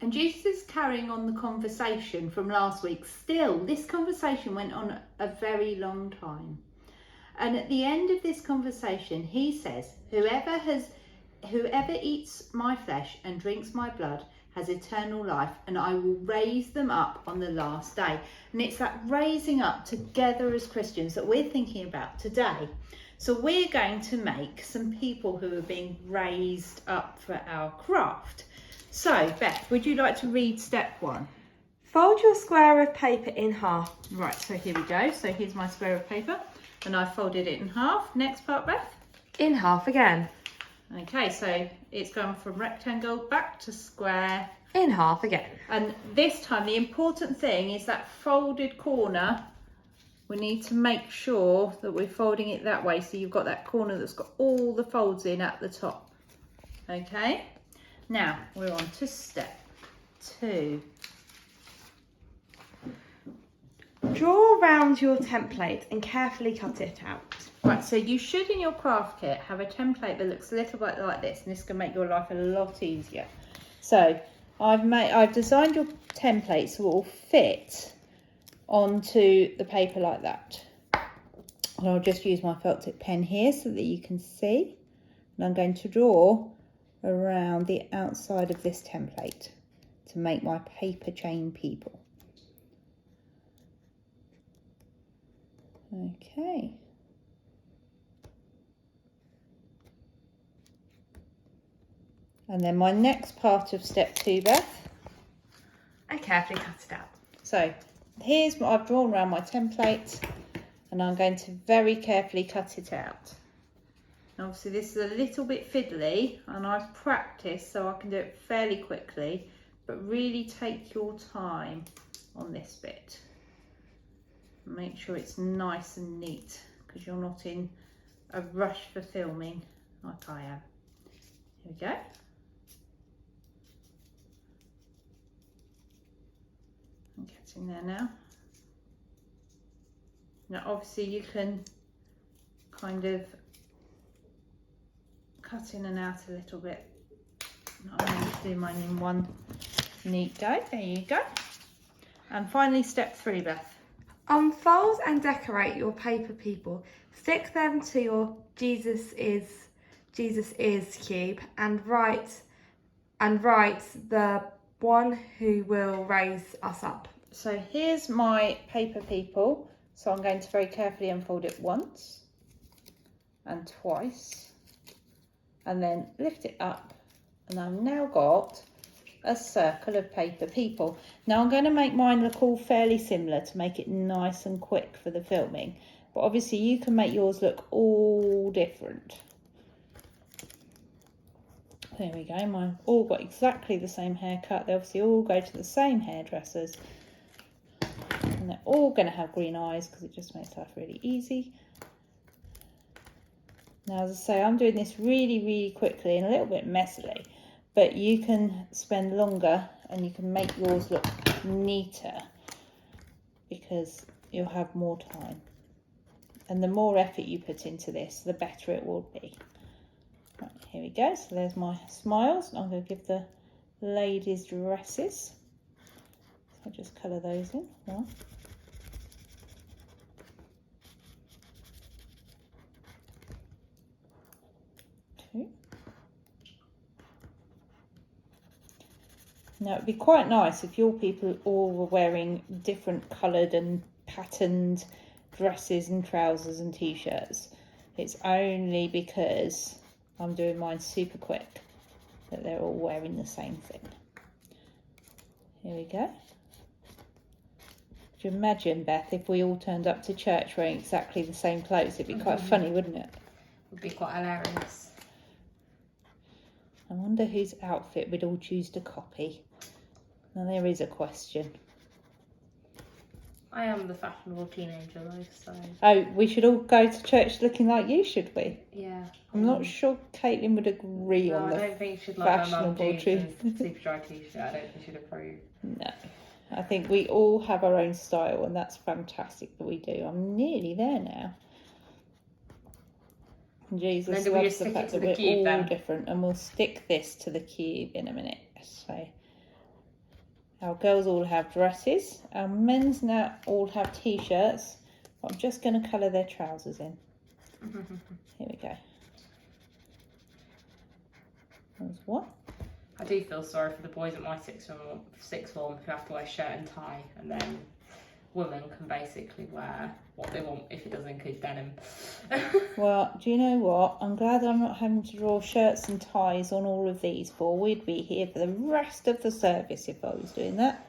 And Jesus is carrying on the conversation from last week. Still, this conversation went on a very long time. And at the end of this conversation, he says, whoever eats my flesh and drinks my blood has eternal life, and I will raise them up on the last day. And it's that raising up together as Christians that we're thinking about today. So we're going to make some people who are being raised up for our craft. So, Beth, would you like to read step 1? Fold your square of paper in half. Right, so here we go. So here's my square of paper, and I've folded it in half. Next part, Beth? In half again. Okay, so it's gone from rectangle back to square. In half again. And this time, the important thing is that folded corner. We need to make sure that we're folding it that way, so you've got that corner that's got all the folds in at the top. Okay? Now, we're on to step 2. Draw around your template and carefully cut it out. Right, so you should in your craft kit have a template that looks a little bit like this, and this can make your life a lot easier. So I've designed your template so it will fit onto the paper like that. And I'll just use my felt tip pen here so that you can see. And I'm going to draw around the outside of this template to make my paper chain people. Okay. And then my next part of step 2, Beth. I carefully cut it out. So here's what I've drawn around my template, and I'm going to very carefully cut it out. And obviously this is a little bit fiddly, and I've practiced so I can do it fairly quickly, but really take your time on this bit. Make sure it's nice and neat, because you're not in a rush for filming like I am. Here we go. I'm getting there now. Now obviously you can kind of cut in and out a little bit. I'm going to do mine in one neat go. There you go. And finally step 3, Beth. Unfold and decorate your paper people. Stick them to your Jesus is cube and write the one who will raise us up. So here's my paper people. So I'm going to very carefully unfold it once and twice, and then lift it up, and I've now got a circle of paper people. Now I'm going to make mine look all fairly similar to make it nice and quick for the filming, but obviously you can make yours look all different. There we go, mine all got exactly the same haircut. They obviously all go to the same hairdressers, and they're all going to have green eyes because it just makes life really easy. Now, as I say, I'm doing this really quickly and a little bit messily, but you can spend longer and you can make yours look neater because you'll have more time. And the more effort you put into this, the better it will be. Right, here we go. So there's my smiles. I'm going to give the ladies' dresses. So I'll just colour those in. One. Two. Now it'd be quite nice if your people all were wearing different coloured and patterned dresses and trousers and t-shirts. It's only because I'm doing mine super quick that they're all wearing the same thing. Here we go. Could you imagine, Beth, if we all turned up to church wearing exactly the same clothes? It'd be quite funny, wouldn't it? Would be quite hilarious. I wonder whose outfit we'd all choose to copy. Now there is a question. I am the fashionable teenager though, so... Oh, we should all go to church looking like you, should we? Yeah. I'm not sure Caitlin would agree on the I don't think she'd like my mum fashionable jeans super dry t-shirt. I don't think she'd approve. No. I think we all have our own style, and that's fantastic that we do. I'm nearly there now. Jesus loves the fact that we're all different, and we'll stick this to the cube in a minute. So Our girls all have dresses. Our men's now all have t-shirts. But I'm just going to colour their trousers in. Here we go. There's one. I do feel sorry for the boys at my sixth form who have to wear shirt and tie, and then women can basically wear what they want if it doesn't include denim. Well, do you know what? I'm glad I'm not having to draw shirts and ties on all of these four. We'd be here for the rest of the service if I was doing that.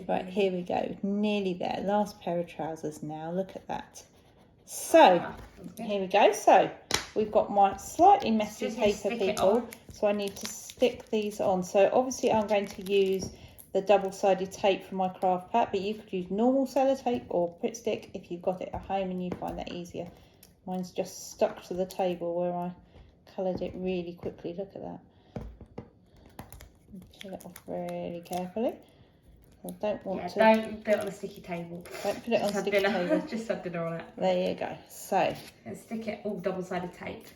Right, here we go. Nearly there. Last pair of trousers now. Look at that. So, here we go. So, we've got my slightly messy Just paper stick it people. on. So, I need to stick these on. So, obviously, I'm going to use the double-sided tape for my craft pack, but you could use normal sellotape or Pritt Stick if you've got it at home and you find that easier. Mine's just stuck to the table where I coloured it really quickly. Look at that. Peel it off really carefully. I don't want to. Don't put it on a sticky table. Don't put it on a sticky table. Just have dinner on it. There you go. So, And stick it all double-sided tape.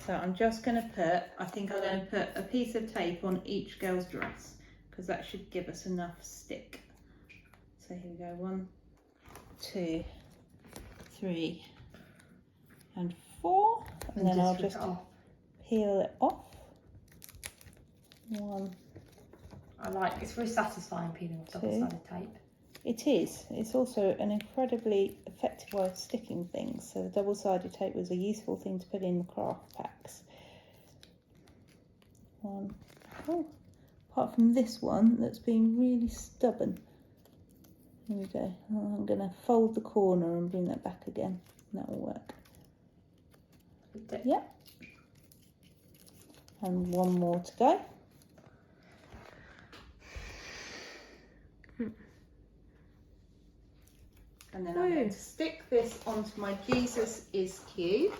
so I'm just going to put, I think I'm going to put a piece of tape on each girl's dress, because that should give us enough stick. So here we go, 1, 2, 3, and 4, and then I'll just peel it off. 1. I like it's very satisfying peeling off double-sided tape. It is. It's also an incredibly effective way of sticking things. So the double-sided tape was a useful thing to put in the craft packs. 1. Oh. Apart from this one that's being really stubborn. Here we go. I'm going to fold the corner and bring that back again. That will work. Yep. And one more to go. And then I'm going to stick this onto my Jesus is cube.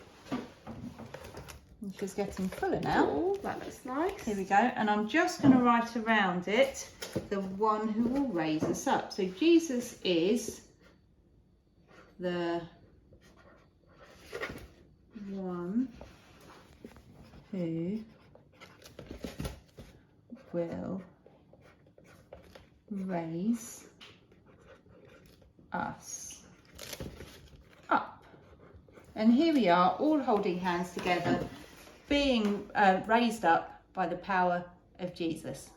Which is getting fuller now. Oh, that looks nice. Here we go, and I'm just going to write around it the one who will raise us up. So Jesus is the one who will raise us up. And here we are, all holding hands together, being raised up by the power of Jesus.